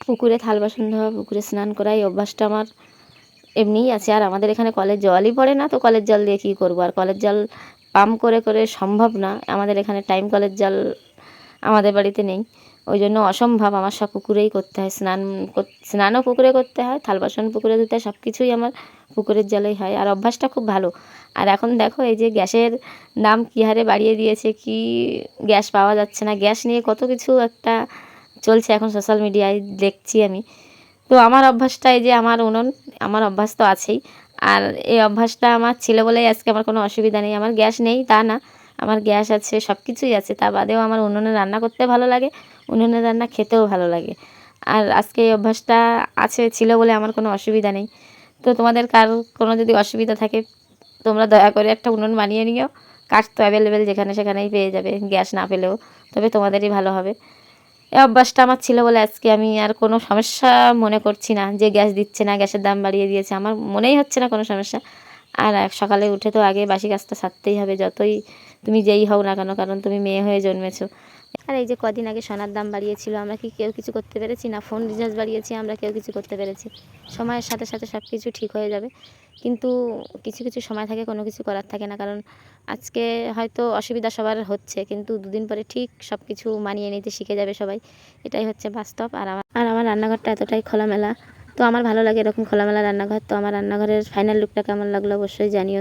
পুকুরে থাল বাসন ধোয়া, পুকুরে স্নান করা এই অভ্যাসটা আমার এমনিই আছে। আর আমাদের এখানে কলের জলই পড়ে না, তো কলের জল দিয়ে কী করবো? আর কলের জল পাম্প করে করে সম্ভব না, আমাদের এখানে টাইম কলের জল আমাদের বাড়িতে নেই, ওই জন্য অসম্ভব। আমার সব পুকুরেই করতে হয়, স্নানও পুকুরে করতে হয়, থাল বাসন পুকুরে ধুতে হয়, সব কিছুই আমার পুকুরের জলেই হয়। আর অভ্যাসটা খুব ভালো। আর এখন দেখো এই যে গ্যাসের দাম কী হারে বাড়িয়ে দিয়েছে, কি গ্যাস পাওয়া যাচ্ছে না, গ্যাস নিয়ে কত কিছু একটা চলছে এখন সোশ্যাল মিডিয়ায় দেখছি আমি। তো আমার অভ্যাসটা এই যে আমার উনুন, আমার অভ্যাস তো আছেই। আর এই অভ্যাসটা আমার ছিল বলেই আজকে আমার কোনো অসুবিধা নেই। আমার গ্যাস নেই তা না, আমার গ্যাস আছে, সব কিছুই আছে। তা বাদেও আমার উনুনে রান্না করতে ভালো লাগে, উনুনে রান্না খেতেও ভালো লাগে। আর আজকে এই অভ্যাসটা আছে, ছিল বলে আমার কোনো অসুবিধা নেই। তো তোমাদের কোনো যদি অসুবিধা থাকে, তোমরা দয়া করে একটা উনুন বানিয়ে নিও। কাঠ তো অ্যাভেলেবেল যেখানে সেখানেই পেয়ে যাবে, গ্যাস না পেলেও, তবে তোমাদেরই ভালো হবে। এই অভ্যাসটা আমার ছিল বলে আজকে আমি আর কোনো সমস্যা মনে করছি না যে গ্যাস দিচ্ছে না, গ্যাসের দাম বাড়িয়ে দিয়েছে, আমার মনেই হচ্ছে না কোনো সমস্যা। আর সকালে উঠে তো আগে বাসি কাজটা সারতেই হবে, যতই তুমি যেই হও না কেন, কারণ তুমি মেয়ে হয়ে জন্মেছো। আর এই যে কদিন আগে সোনার দাম বাড়িয়েছিল, আমরা কি কেউ কিছু করতে পেরেছি? না। ফোন রিচার্জ বাড়িয়েছি, আমরা কেউ কিছু করতে পেরেছি? সময়ের সাথে সাথে সব কিছু ঠিক হয়ে যাবে, কিন্তু কিছু কিছু সময় থাকে কোনো কিছু করার থাকে না। কারণ আজকে হয়তো অসুবিধা সবার হচ্ছে, কিন্তু দুদিন পরে ঠিক সব কিছু মানিয়ে নিতে শিখে যাবে সবাই, এটাই হচ্ছে বাস্তব। আর আমার রান্নাঘরটা এতটাই খোলামেলা, তো আমার ভালো লাগে এরকম খোলামেলা রান্নাঘর। তো আমার রান্নাঘরের ফাইনাল লুকটা কেমন লাগলো অবশ্যই জানিও।